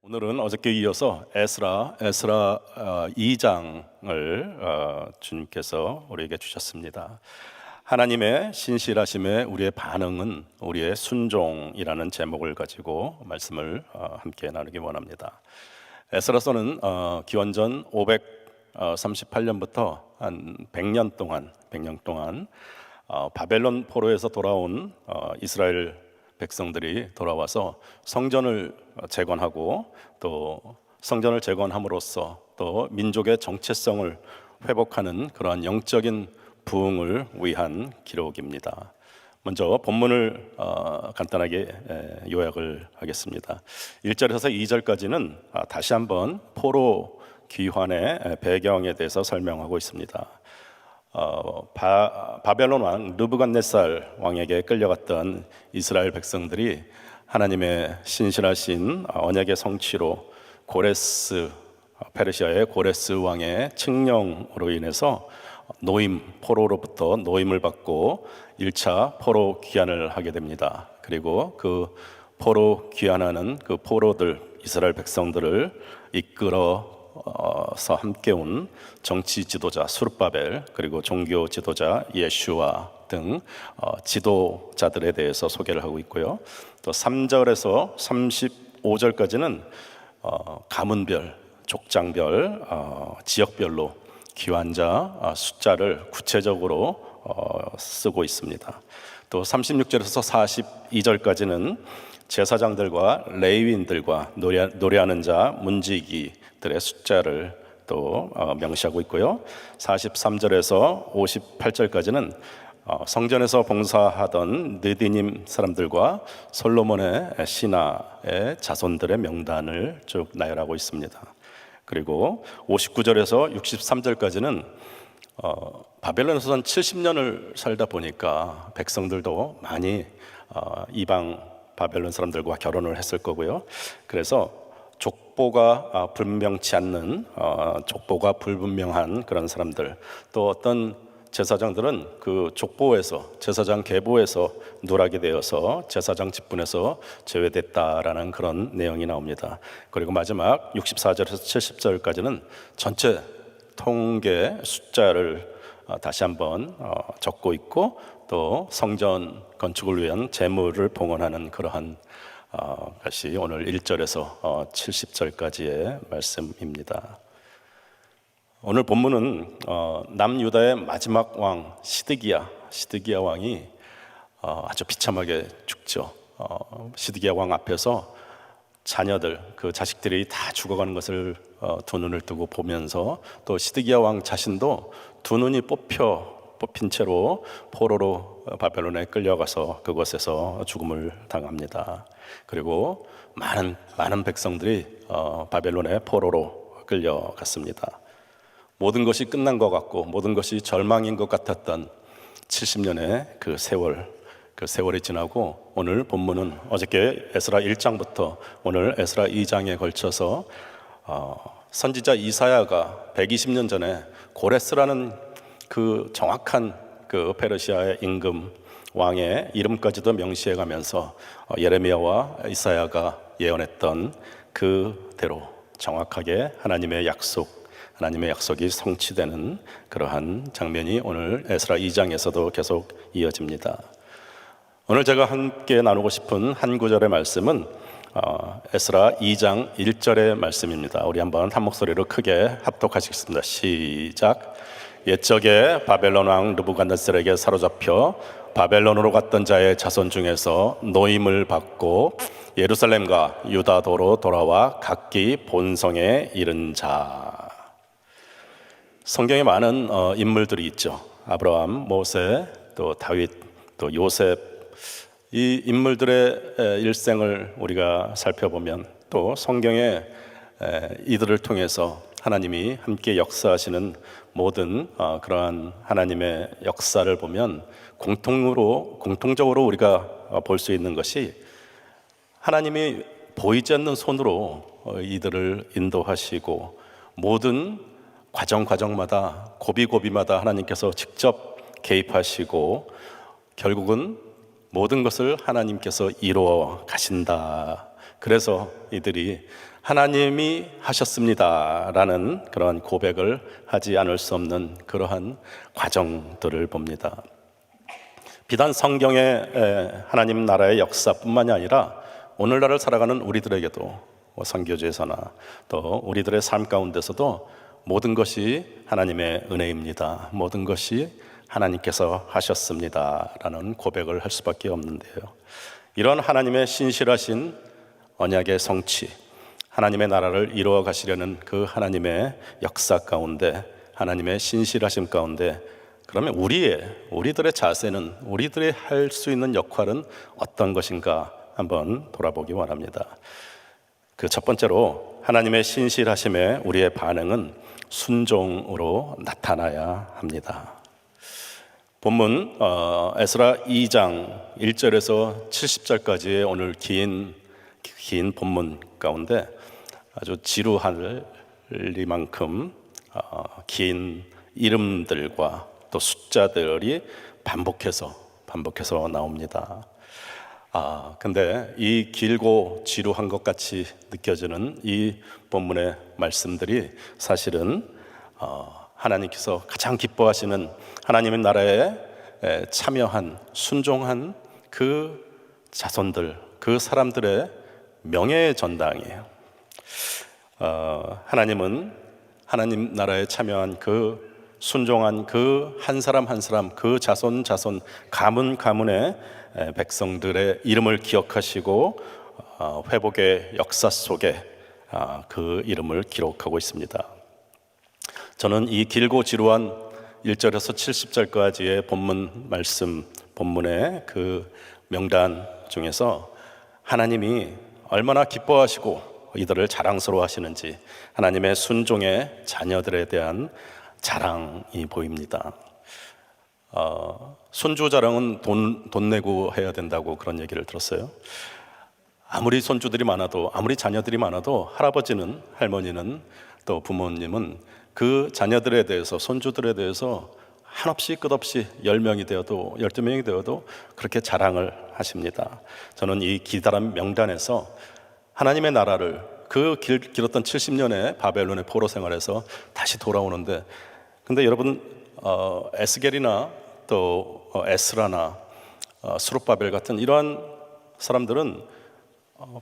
오늘은 어저께 이어서 에스라 2장을 주님께서 우리에게 주셨습니다. 하나님의 신실하심에 우리의 반응은 우리의 순종이라는 제목을 가지고 말씀을 함께 나누기 원합니다. 에스라서는 기원전 538년부터 한 100년 동안 바벨론 포로에서 돌아온 이스라엘 백성들이 돌아와서 성전을 재건하고 또 성전을 재건함으로써 또 민족의 정체성을 회복하는 그러한 영적인 부흥을 위한 기록입니다. 먼저 본문을 간단하게 요약을 하겠습니다. 1절에서 2절까지는 다시 한번 포로 귀환의 배경에 대해서 설명하고 있습니다. 바벨론 왕 느부갓네살 왕에게 끌려갔던 이스라엘 백성들이 하나님의 신실하신 언약의 성취로 페르시아의 고레스 왕의 칙령으로 인해서 포로로부터 노임을 받고 1차 포로 귀환을 하게 됩니다. 그리고 그 포로 귀환하는 그 포로들, 이스라엘 백성들을 이끌어서 함께 온 정치 지도자 수르바벨, 그리고 종교 지도자 예슈아 등 지도자들에 대해서 소개를 하고 있고요. 또 3절에서 35절까지는 가문별, 족장별, 지역별로 귀환자 숫자를 구체적으로 쓰고 있습니다. 또 36절에서 42절까지는 제사장들과 레위인들과 노래하는 자, 문지기들의 숫자를 또 명시하고 있고요. 43절에서 58절까지는 성전에서 봉사하던 느디님 사람들과 솔로몬의 신하의 자손들의 명단을 쭉 나열하고 있습니다. 그리고 59절에서 63절까지는 바벨론에서 한 70년을 살다 보니까 백성들도 많이 이방 바벨론 사람들과 결혼을 했을 거고요. 그래서 족보가 분명치 않는 족보가 불분명한 그런 사람들, 또 어떤 제사장들은 그 족보에서 제사장 계보에서 누락이 되어서 제사장 직분에서 제외됐다라는 그런 내용이 나옵니다. 그리고 마지막 64절에서 70절까지는 전체 통계 숫자를 다시 한번 적고 있고, 또 성전 건축을 위한 재물을 봉헌하는 그러한 것이 오늘 1절에서 70절까지의 말씀입니다. 오늘 본문은 남유다의 마지막 왕 시드기야 왕이 아주 비참하게 죽죠. 시드기야 왕 앞에서 자녀들, 그 자식들이 다 죽어가는 것을 두 눈을 뜨고 보면서, 또 시드기야 왕 자신도 두 눈이 뽑힌 채로 포로로 바벨론에 끌려가서 그곳에서 죽음을 당합니다. 그리고 많은 백성들이 바벨론의 포로로 끌려갔습니다. 모든 것이 끝난 것 같고 모든 것이 절망인 것 같았던 70년의 그 세월이 지나고 오늘 본문은 어저께 에스라 1장부터 오늘 에스라 2장에 걸쳐서 선지자 이사야가 120년 전에 고레스라는 그 정확한 그 페르시아의 임금 왕의 이름까지도 명시해 가면서 예레미야와 이사야가 예언했던 그대로 정확하게 하나님의 약속이 성취되는 그러한 장면이 오늘 에스라 2장에서도 계속 이어집니다. 오늘 제가 함께 나누고 싶은 한 구절의 말씀은 에스라 2장 1절의 말씀입니다. 우리 한번 한 목소리로 크게 합독하시겠습니다. 시작. 옛적에 바벨론 왕 느부갓네살에게 사로잡혀 바벨론으로 갔던 자의 자손 중에서 노임을 받고 예루살렘과 유다도로 돌아와 각기 본성에 이른 자. 성경에 많은 인물들이 있죠. 아브라함, 모세, 또 다윗, 또 요셉. 이 인물들의 일생을 우리가 살펴보면, 또 성경에 이들을 통해서 하나님이 함께 역사하시는 모든 그러한 하나님의 역사를 보면 공통적으로 우리가 볼 수 있는 것이 하나님이 보이지 않는 손으로 이들을 인도하시고, 모든 과정마다 고비마다 하나님께서 직접 개입하시고 결국은 모든 것을 하나님께서 이루어 가신다. 그래서 이들이 하나님이 하셨습니다라는 그러한 고백을 하지 않을 수 없는 그러한 과정들을 봅니다. 비단 성경의 하나님 나라의 역사뿐만이 아니라 오늘날을 살아가는 우리들에게도 선교지에서나 또 우리들의 삶 가운데서도 모든 것이 하나님의 은혜입니다. 모든 것이 하나님께서 하셨습니다라는 고백을 할 수밖에 없는데요. 이런 하나님의 신실하신 언약의 성취, 하나님의 나라를 이루어 가시려는 그 하나님의 역사 가운데, 하나님의 신실하심 가운데, 그러면 우리들의 자세는, 우리들이 할 수 있는 역할은 어떤 것인가 한번 돌아보기 원합니다. 그 첫 번째로 하나님의 신실하심에 우리의 반응은 순종으로 나타나야 합니다. 본문 에스라 2장 1절에서 70절까지의 오늘 긴 본문 가운데 아주 지루할리만큼 긴 이름들과 또 숫자들이 반복해서 나옵니다. 근데 이 길고 지루한 것 같이 느껴지는 이 본문의 말씀들이 사실은 하나님께서 가장 기뻐하시는 하나님의 나라에 참여한, 순종한 그 자손들, 그 사람들의 명예의 전당이에요. 하나님은 하나님 나라에 참여한 그 순종한 그 한 사람 한 사람, 그 자손 가문의 백성들의 이름을 기억하시고 회복의 역사 속에 그 이름을 기록하고 있습니다. 저는 이 길고 지루한 1절에서 70절까지의 본문의 그 명단 중에서 하나님이 얼마나 기뻐하시고 이들을 자랑스러워 하시는지, 하나님의 순종의 자녀들에 대한 자랑이 보입니다. 손주 자랑은 돈 내고 해야 된다고 그런 얘기를 들었어요. 아무리 손주들이 많아도, 아무리 자녀들이 많아도 할아버지는, 할머니는, 또 부모님은 그 자녀들에 대해서, 손주들에 대해서 한없이 끝없이 10명이 되어도 12명이 되어도 그렇게 자랑을 하십니다. 저는 이 기다란 명단에서 하나님의 나라를 그 길었던 70년의 바벨론의 포로 생활에서 다시 돌아오는데, 근데 여러분 에스겔이나 또 에스라나 스룹바벨 같은 이러한 사람들은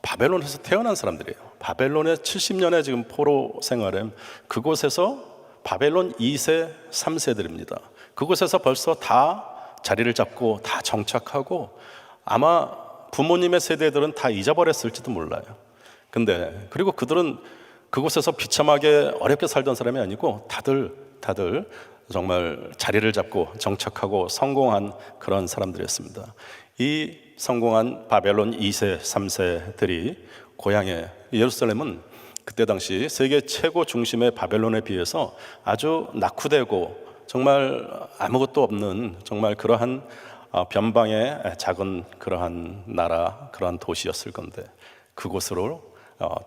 바벨론에서 태어난 사람들이에요. 바벨론의 70년의 지금 포로 생활에 그곳에서 바벨론 2세, 3세들입니다. 그곳에서 벌써 다 자리를 잡고 다 정착하고 아마 부모님의 세대들은 다 잊어버렸을지도 몰라요. 근데 그리고 그들은 그곳에서 비참하게 어렵게 살던 사람이 아니고 다들 정말 자리를 잡고 정착하고 성공한 그런 사람들이었습니다. 이 성공한 바벨론 2세, 3세들이 고향에, 예루살렘은 그때 당시 세계 최고 중심의 바벨론에 비해서 아주 낙후되고 정말 아무것도 없는 정말 그러한 변방의 작은 그러한 나라, 그러한 도시였을 건데, 그곳으로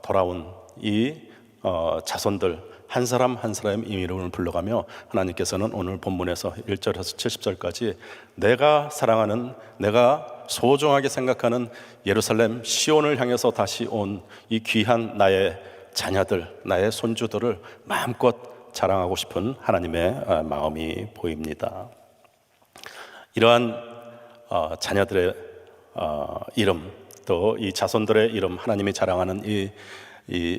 돌아온 이 자손들 한 사람 한 사람의 이름을 불러가며 하나님께서는 오늘 본문에서 1절에서 70절까지 내가 사랑하는, 내가 소중하게 생각하는 예루살렘 시온을 향해서 다시 온 이 귀한 나의 자녀들, 나의 손주들을 마음껏 자랑하고 싶은 하나님의 마음이 보입니다. 이러한 자녀들의 이름, 또 이 자손들의 이름, 하나님이 자랑하는 이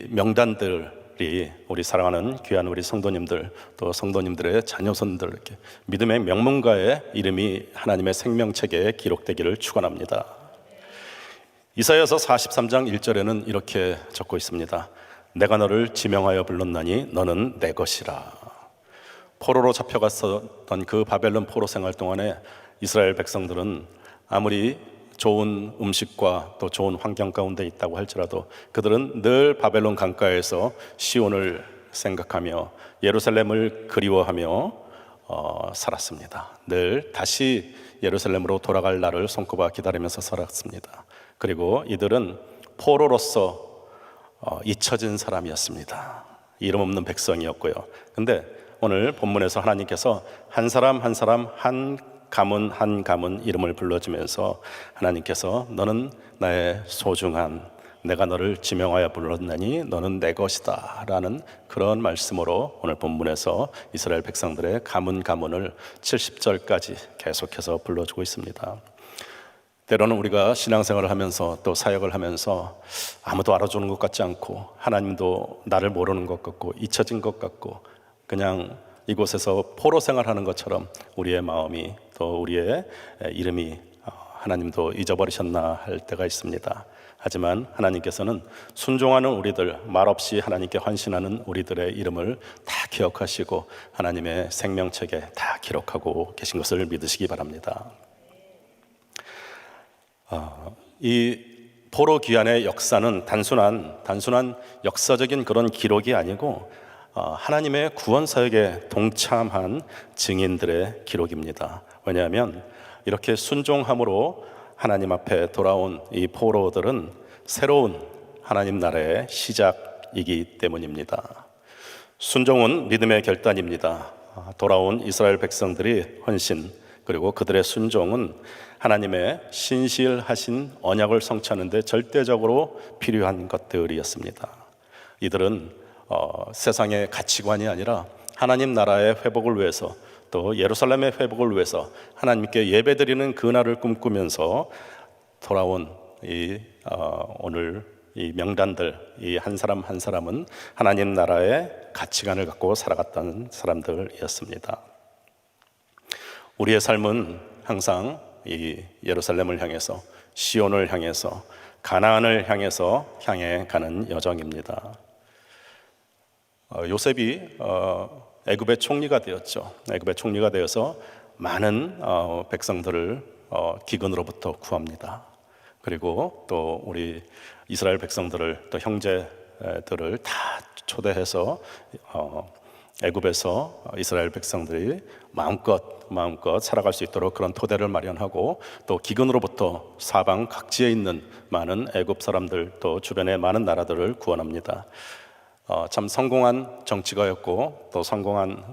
명단들이 우리 사랑하는 귀한 우리 성도님들, 또 성도님들의 자녀손들, 이렇게 믿음의 명문가의 이름이 하나님의 생명책에 기록되기를 축원합니다. 이사야서 43장 1절에는 이렇게 적고 있습니다. 내가 너를 지명하여 불렀나니 너는 내 것이라. 포로로 잡혀갔었던 그 바벨론 포로 생활 동안에 이스라엘 백성들은 아무리 좋은 음식과 또 좋은 환경 가운데 있다고 할지라도 그들은 늘 바벨론 강가에서 시온을 생각하며 예루살렘을 그리워하며 살았습니다. 늘 다시 예루살렘으로 돌아갈 날을 손꼽아 기다리면서 살았습니다. 그리고 이들은 포로로서 잊혀진 사람이었습니다. 이름 없는 백성이었고요. 근데 오늘 본문에서 하나님께서 한 사람 한 사람, 한 가문 이름을 불러주면서 하나님께서 너는 나의 소중한 내가 너를 지명하여 불렀나니 너는 내 것이다 라는 그런 말씀으로 오늘 본문에서 이스라엘 백성들의 가문을 70절까지 계속해서 불러주고 있습니다. 때로는 우리가 신앙생활을 하면서 또 사역을 하면서 아무도 알아주는 것 같지 않고 하나님도 나를 모르는 것 같고 잊혀진 것 같고 그냥 이곳에서 포로 생활하는 것처럼 우리의 마음이 또 우리의 이름이 하나님도 잊어버리셨나 할 때가 있습니다. 하지만 하나님께서는 순종하는 우리들, 말없이 하나님께 헌신하는 우리들의 이름을 다 기억하시고 하나님의 생명책에 다 기록하고 계신 것을 믿으시기 바랍니다. 이 포로 귀환의 역사는 단순한 역사적인 그런 기록이 아니고 하나님의 구원 사역에 동참한 증인들의 기록입니다. 왜냐하면 이렇게 순종함으로 하나님 앞에 돌아온 이 포로들은 새로운 하나님 나라의 시작이기 때문입니다. 순종은 믿음의 결단입니다. 돌아온 이스라엘 백성들이 헌신 그리고 그들의 순종은 하나님의 신실하신 언약을 성취하는 데 절대적으로 필요한 것들이었습니다. 이들은 세상의 가치관이 아니라 하나님 나라의 회복을 위해서 또 예루살렘의 회복을 위해서 하나님께 예배드리는 그날을 꿈꾸면서 돌아온 오늘 이 명단들, 이 한 사람 한 사람은 하나님 나라의 가치관을 갖고 살아갔던 사람들이었습니다. 우리의 삶은 항상 이 예루살렘을 향해서, 시온을 향해서, 가나안을 향해 가는 여정입니다. 요셉이 애굽의 총리가 되었죠. 애굽의 총리가 되어서 많은 백성들을 기근으로부터 구합니다. 그리고 또 우리 이스라엘 백성들을 또 형제들을 다 초대해서 애굽에서 이스라엘 백성들이 마음껏 살아갈 수 있도록 그런 토대를 마련하고 또 기근으로부터 사방 각지에 있는 많은 애굽 사람들 또 주변의 많은 나라들을 구원합니다. 참 성공한 정치가였고 또 성공한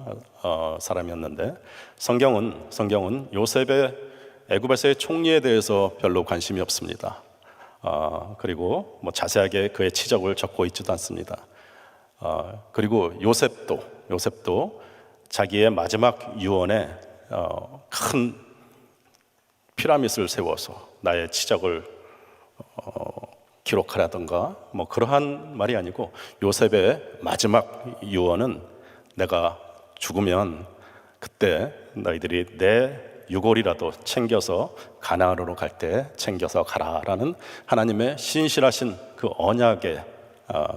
사람이었는데 성경은 요셉의 애굽에서의 총리에 대해서 별로 관심이 없습니다. 그리고 자세하게 그의 치적을 적고 있지도 않습니다. 그리고 요셉도 자기의 마지막 유언에 큰 피라밋을 세워서 나의 치적을 기록하라던가 그러한 말이 아니고 요셉의 마지막 유언은 내가 죽으면 그때 너희들이 내 유골이라도 챙겨서 가나안으로 갈 때 챙겨서 가라라는 하나님의 신실하신 그 언약에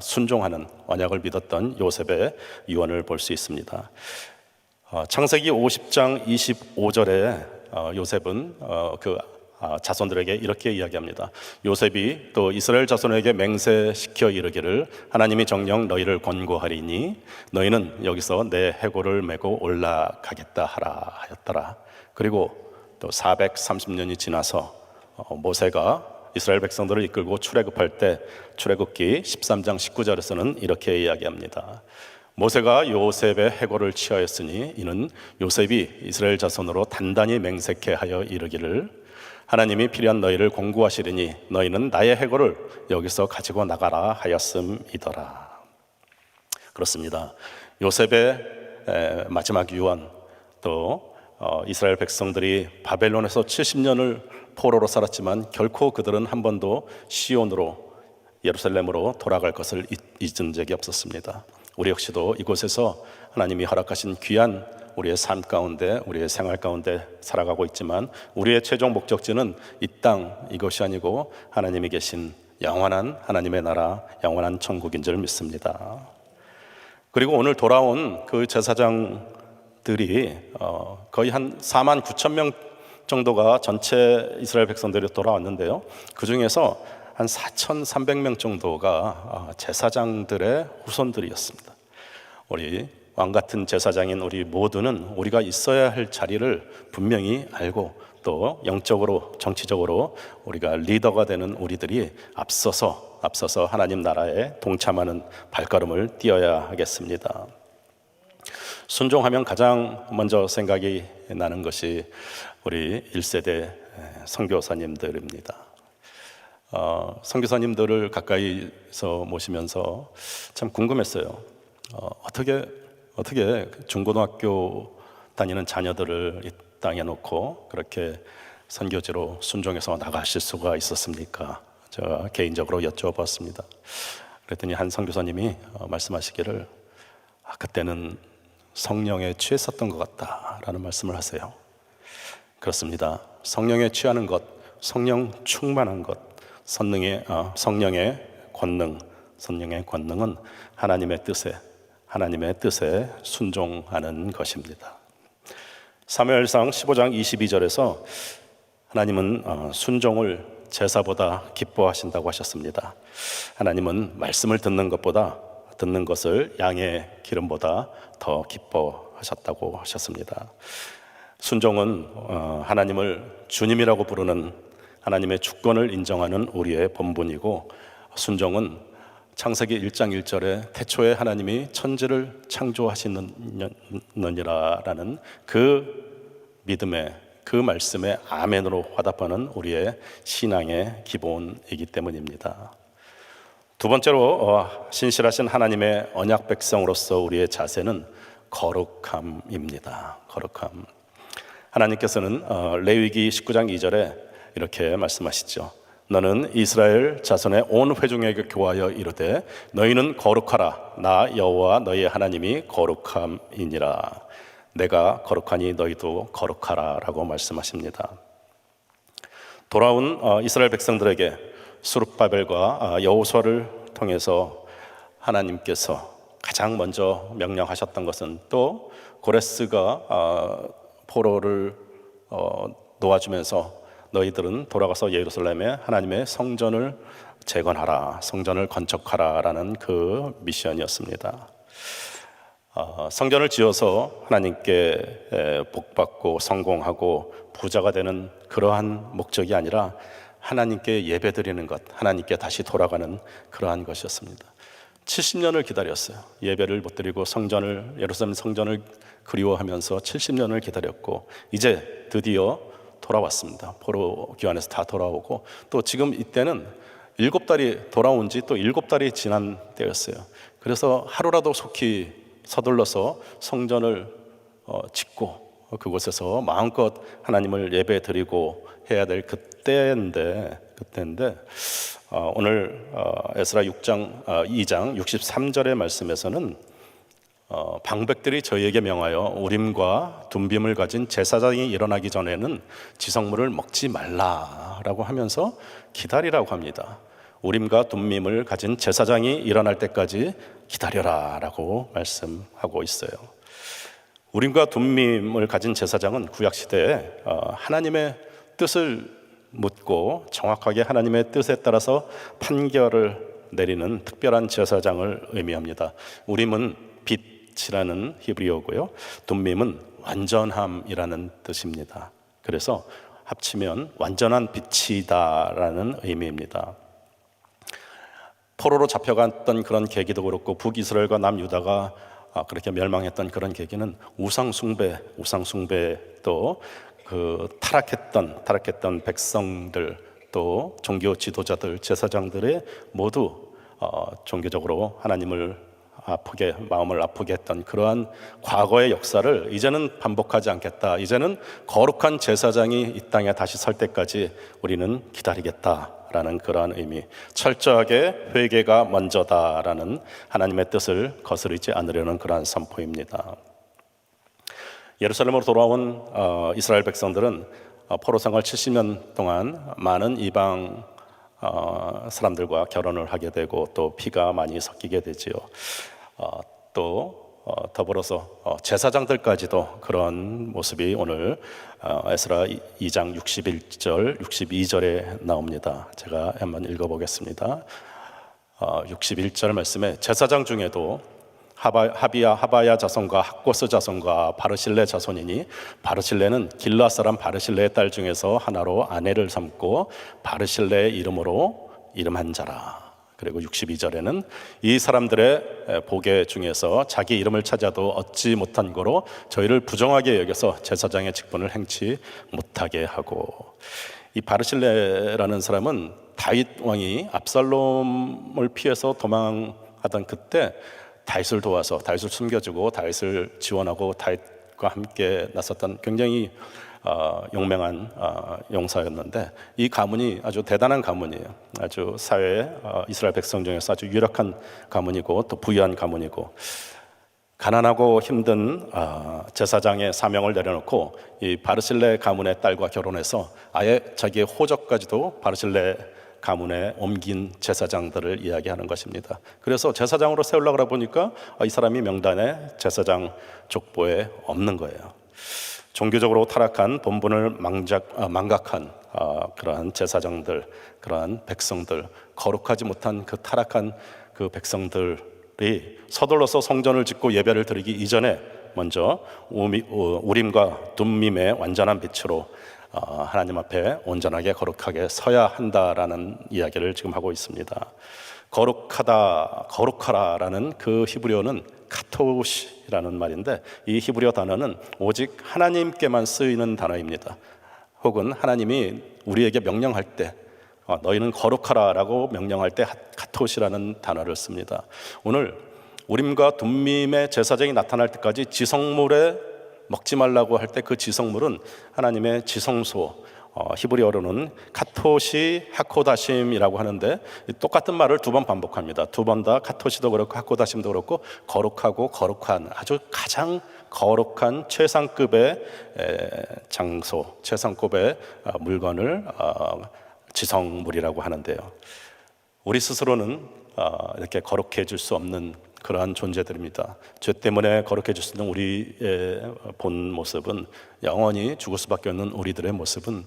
순종하는 언약을 믿었던 요셉의 유언을 볼 수 있습니다. 창세기 50장 25절에 요셉은 자손들에게 이렇게 이야기합니다. 요셉이 또 이스라엘 자손에게 맹세시켜 이르기를 하나님이 정녕 너희를 권고하리니 너희는 여기서 내 해골을 메고 올라가겠다 하라 하였더라. 그리고 또 430년이 지나서 모세가 이스라엘 백성들을 이끌고 출애굽할 때 출애굽기 13장 19절에서는 이렇게 이야기합니다. 모세가 요셉의 해골을 취하였으니 이는 요셉이 이스라엘 자손으로 단단히 맹세케 하여 이르기를 하나님이 필요한 너희를 권고하시리니 너희는 나의 해골을 여기서 가지고 나가라 하였음이더라. 그렇습니다. 요셉의 마지막 유언 또 이스라엘 백성들이 바벨론에서 70년을 포로로 살았지만 결코 그들은 한 번도 시온으로 예루살렘으로 돌아갈 것을 잊은 적이 없었습니다. 우리 역시도 이곳에서 하나님이 허락하신 귀한 우리의 삶 가운데 우리의 생활 가운데 살아가고 있지만 우리의 최종 목적지는 이 땅 이것이 아니고 하나님이 계신 영원한 하나님의 나라 영원한 천국인 줄 믿습니다. 그리고 오늘 돌아온 그 제사장들이 거의 한 4만 9천 명 정도가 전체 이스라엘 백성들이 돌아왔는데요. 그 중에서 한 4,300명 정도가 제사장들의 후손들이었습니다. 우리 왕 같은 제사장인 우리 모두는 우리가 있어야 할 자리를 분명히 알고 또 영적으로 정치적으로 우리가 리더가 되는 우리들이 앞서서 하나님 나라에 동참하는 발걸음을 띄어야 하겠습니다. 순종하면 가장 먼저 생각이 나는 것이 우리 1세대 선교사님들입니다. 선교사님들을 가까이서 모시면서 참 궁금했어요. 어떻게 중고등학교 다니는 자녀들을 이 땅에 놓고 그렇게 선교지로 순종해서 나가실 수가 있었습니까? 제가 개인적으로 여쭤봤습니다. 그랬더니 한 선교사님이 말씀하시기를 그때는 성령에 취했었던 것 같다라는 말씀을 하세요. 그렇습니다. 성령에 취하는 것, 성령 충만한 것, 성령의 권능은 하나님의 뜻에 순종하는 것입니다. 사무엘상 15장 22절에서 하나님은 순종을 제사보다 기뻐하신다고 하셨습니다. 하나님은 말씀을 듣는 것을 양의 기름보다 더 기뻐하셨다고 하셨습니다. 순종은 하나님을 주님이라고 부르는 하나님의 주권을 인정하는 우리의 본분이고, 순종은 창세기 1장 1절에 태초에 하나님이 천지를 창조하시느니라라는 그 믿음의 그 말씀에 아멘으로 화답하는 우리의 신앙의 기본이기 때문입니다. 두 번째로 신실하신 하나님의 언약 백성으로서 우리의 자세는 거룩함입니다. 거룩함. 하나님께서는 레위기 19장 2절에 이렇게 말씀하시죠. 너는 이스라엘 자손의 온 회중에게 교하여 이르되 너희는 거룩하라. 나 여호와 너희 하나님이 거룩함이니라. 내가 거룩하니 너희도 거룩하라 라고 말씀하십니다. 돌아온 이스라엘 백성들에게 스룹바벨과 여호수아를 통해서 하나님께서 가장 먼저 명령하셨던 것은, 또 고레스가 포로를 놓아주면서 너희들은 돌아가서 예루살렘에 하나님의 성전을 재건하라, 성전을 건축하라 라는 그 미션이었습니다. 성전을 지어서 하나님께 복받고 성공하고 부자가 되는 그러한 목적이 아니라 하나님께 예배드리는 것, 하나님께 다시 돌아가는 그러한 것이었습니다. 70년을 기다렸어요. 예배를 못 드리고 예루살렘 성전을 그리워하면서 70년을 기다렸고, 이제 드디어 돌아왔습니다. 포로 기환에서 다 돌아오고, 또 지금 이때는 7달이 돌아온 지 또 7달이 지난 때였어요. 그래서 하루라도 속히 서둘러서 성전을 짓고 그곳에서 마음껏 하나님을 예배 드리고 해야 될 그때인데 오늘 에스라 2장 63절의 말씀에서는 방백들이 저희에게 명하여 우림과 둠빔을 가진 제사장이 일어나기 전에는 지성물을 먹지 말라라고 하면서 기다리라고 합니다. 우림과 둠밈을 가진 제사장이 일어날 때까지 기다려라라고 말씀하고 있어요. 우림과 둠밈을 가진 제사장은 구약시대에 하나님의 뜻을 묻고 정확하게 하나님의 뜻에 따라서 판결을 내리는 특별한 제사장을 의미합니다. 우림은 빛이라는 히브리어고요, 둠밈은 완전함이라는 뜻입니다. 그래서 합치면 완전한 빛이다라는 의미입니다. 포로로 잡혀갔던 그런 계기도 그렇고, 북이스라엘과 남유다가 그렇게 멸망했던 그런 계기는 우상숭배, 또 그 타락했던 백성들, 또 종교 지도자들, 제사장들의 모두 종교적으로 하나님을 마음을 아프게 했던 그러한 과거의 역사를 이제는 반복하지 않겠다. 이제는 거룩한 제사장이 이 땅에 다시 설 때까지 우리는 기다리겠다라는 그러한 의미, 철저하게 회개가 먼저다라는 하나님의 뜻을 거스르지 않으려는 그러한 선포입니다. 예루살렘으로 돌아온 이스라엘 백성들은 포로 생활 70년 동안 많은 이방 사람들과 결혼을 하게 되고, 또 피가 많이 섞이게 되지요. 또 더불어서 제사장들까지도 그런 모습이 오늘 에스라 2장 61절, 62절에 나옵니다. 제가 한번 읽어보겠습니다. 61절 말씀에 제사장 중에도 하바야 자손과 학고스 자손과 바르실레 자손이니, 바르실레는 길르앗 사람 바르실레의 딸 중에서 하나로 아내를 삼고 바르실레의 이름으로 이름한 자라. 그리고 62절에는 이 사람들의 보계 중에서 자기 이름을 찾아도 얻지 못한 거로 저희를 부정하게 여겨서 제사장의 직분을 행치 못하게 하고, 이 바르실레라는 사람은 다윗 왕이 압살롬을 피해서 도망하던 그때 다윗을 도와서 다윗을 숨겨주고 다윗을 지원하고 다윗과 함께 나섰던 굉장히 용맹한 용사였는데, 이 가문이 아주 대단한 가문이에요. 아주 사회에 이스라엘 백성 중에서 아주 유력한 가문이고 또 부유한 가문이고, 가난하고 힘든 제사장의 사명을 내려놓고 이 바르실레 가문의 딸과 결혼해서 아예 자기의 호적까지도 바르실레 가문에 옮긴 제사장들을 이야기하는 것입니다. 그래서 제사장으로 세우려고 하다 보니까 이 사람이 명단에 제사장 족보에 없는 거예요. 종교적으로 타락한 본분을 망각한 그러한 제사장들, 그러한 백성들, 거룩하지 못한 그 타락한 그 백성들이 서둘러서 성전을 짓고 예배를 드리기 이전에 먼저 우림과 둠밈의 완전한 빛으로 하나님 앞에 온전하게 거룩하게 서야 한다라는 이야기를 지금 하고 있습니다. 거룩하라라는 그 히브리어는 카토시라는 말인데, 이 히브리어 단어는 오직 하나님께만 쓰이는 단어입니다. 혹은 하나님이 우리에게 명령할 때 너희는 거룩하라라고 명령할 때 카토시라는 단어를 씁니다. 오늘 우림과 둠밈의 제사장이 나타날 때까지 지성물에 먹지 말라고 할 때 그 지성물은 하나님의 지성소, 히브리어로는 카토시 하코다심이라고 하는데, 똑같은 말을 두 번 반복합니다. 두 번 다 카토시도 그렇고 하코다심도 그렇고 거룩하고 거룩한, 아주 가장 거룩한 최상급의 장소, 최상급의 물건을 지성물이라고 하는데요. 우리 스스로는 이렇게 거룩해질 수 없는 그러한 존재들입니다. 죄 때문에 거룩해질 수 있는 우리의 본 모습은, 영원히 죽을 수밖에 없는 우리들의 모습은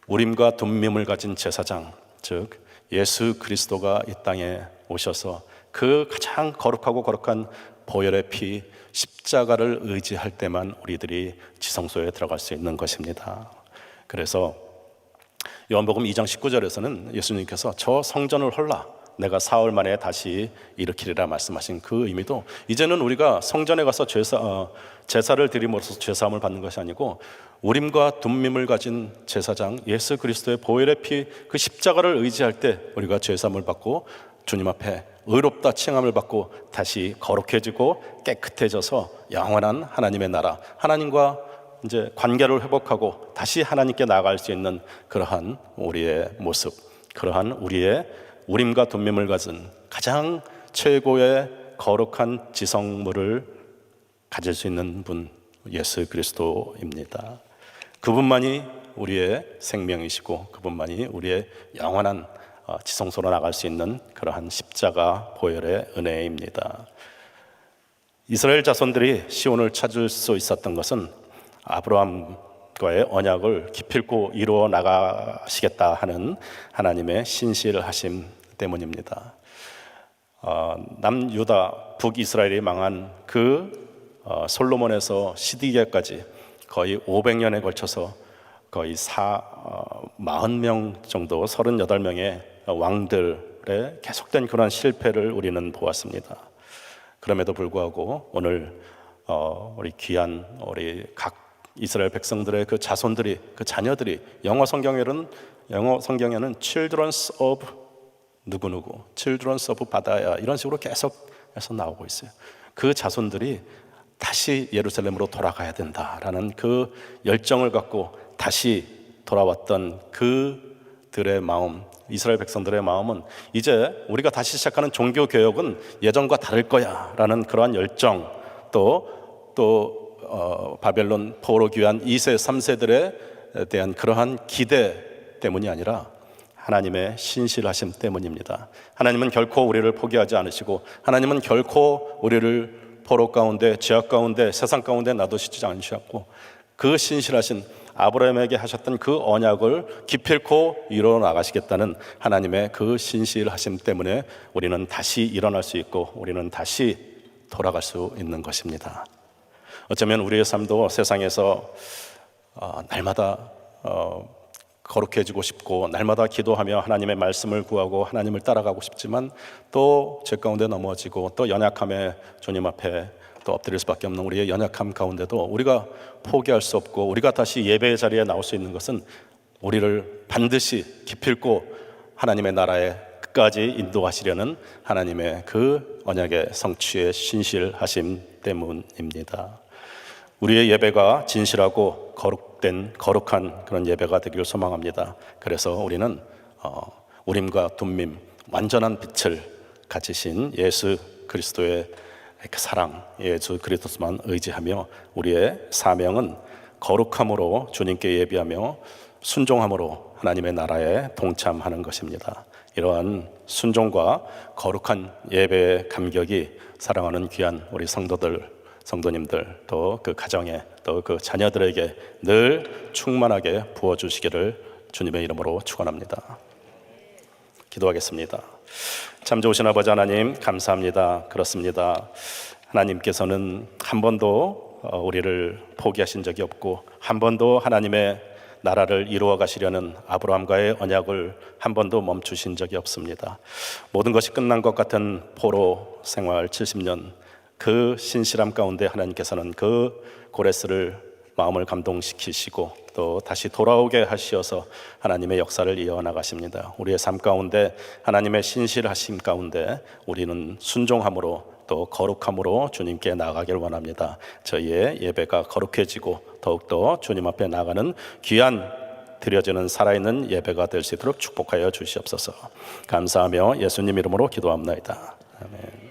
우림과 둠밈을 가진 제사장, 즉 예수 그리스도가 이 땅에 오셔서 그 가장 거룩하고 거룩한 보혈의 피 십자가를 의지할 때만 우리들이 지성소에 들어갈 수 있는 것입니다. 그래서 요한복음 2장 19절에서는 예수님께서 저 성전을 헐라 내가 사흘 만에 다시 일으키리라 말씀하신 그 의미도, 이제는 우리가 성전에 가서 제사를 드림으로써 죄사함을 받는 것이 아니고 우림과 둠밈을 가진 제사장 예수 그리스도의 보혈의 피 그 십자가를 의지할 때 우리가 죄사함을 받고 주님 앞에 의롭다 칭함을 받고 다시 거룩해지고 깨끗해져서 영원한 하나님의 나라, 하나님과 이제 관계를 회복하고 다시 하나님께 나아갈 수 있는 그러한 우리의 모습, 그러한 우리의 우림과 둠밈을 가진 가장 최고의 거룩한 지성물을 가질 수 있는 분, 예수 그리스도입니다. 그분만이 우리의 생명이시고 그분만이 우리의 영원한 지성소로 나갈 수 있는 그러한 십자가 보혈의 은혜입니다. 이스라엘 자손들이 시온을 찾을 수 있었던 것은 아브라함과의 언약을 기필코 이루어 나가시겠다 하는 하나님의 신실하심 때문입니다. 남유다 북이스라엘이 망한 그 솔로몬에서 시디게까지 거의 500년에 걸쳐서 거의 40명 정도 38명의 왕들의 계속된 그런 실패를 우리는 보았습니다. 그럼에도 불구하고 오늘 우리 귀한 우리 각 이스라엘 백성들의 그 자손들이, 그 자녀들이, 영어 성경에는 children's of 누구누구, children's of 바다야, 이런 식으로 계속해서 나오고 있어요. 그 자손들이 다시 예루살렘으로 돌아가야 된다라는 그 열정을 갖고 다시 돌아왔던 그들의 마음, 이스라엘 백성들의 마음은 이제 우리가 다시 시작하는 종교 개혁은 예전과 다를 거야 라는 그러한 열정, 또 바벨론 포로 귀환 2세 3세들에 대한 그러한 기대 때문이 아니라 하나님의 신실하심 때문입니다. 하나님은 결코 우리를 포기하지 않으시고 하나님은 결코 우리를 포로 가운데, 죄악 가운데, 세상 가운데 놔두시지 않으셨고, 그 신실하신 아브라함에게 하셨던 그 언약을 기필코 이루어 나가시겠다는 하나님의 그 신실하심 때문에 우리는 다시 일어날 수 있고 우리는 다시 돌아갈 수 있는 것입니다. 어쩌면 우리의 삶도 세상에서 날마다 거룩해지고 싶고 날마다 기도하며 하나님의 말씀을 구하고 하나님을 따라가고 싶지만 또 죄 가운데 넘어지고 또 연약함에 주님 앞에 또 엎드릴 수밖에 없는 우리의 연약함 가운데도 우리가 포기할 수 없고 우리가 다시 예배의 자리에 나올 수 있는 것은 우리를 반드시 기필코 하나님의 나라에 끝까지 인도하시려는 하나님의 그 언약의 성취에 신실하심 때문입니다. 우리의 예배가 진실하고 거룩된 거룩한 그런 예배가 되기를 소망합니다. 그래서 우리는 우림과 둠밈 완전한 빛을 가지신 예수 그리스도의 그 사랑, 예수 그리스도만 의지하며 우리의 사명은 거룩함으로 주님께 예비하며 순종함으로 하나님의 나라에 동참하는 것입니다. 이러한 순종과 거룩한 예배의 감격이 사랑하는 귀한 우리 성도님들 또 그 가정에 또 그 자녀들에게 늘 충만하게 부어주시기를 주님의 이름으로 축원합니다. 기도하겠습니다. 참 좋으신 아버지 하나님 감사합니다. 그렇습니다. 하나님께서는 한 번도 우리를 포기하신 적이 없고 한 번도 하나님의 나라를 이루어 가시려는 아브라함과의 언약을 한 번도 멈추신 적이 없습니다. 모든 것이 끝난 것 같은 포로 생활 70년 그 신실함 가운데 하나님께서는 그 고레스를 마음을 감동시키시고 또 다시 돌아오게 하시어서 하나님의 역사를 이어나가십니다. 우리의 삶 가운데 하나님의 신실하심 가운데 우리는 순종함으로 또 거룩함으로 주님께 나아가길 원합니다. 저희의 예배가 거룩해지고 더욱더 주님 앞에 나가는 귀한 드려지는 살아있는 예배가 될 수 있도록 축복하여 주시옵소서. 감사하며 예수님 이름으로 기도합니다. 아멘.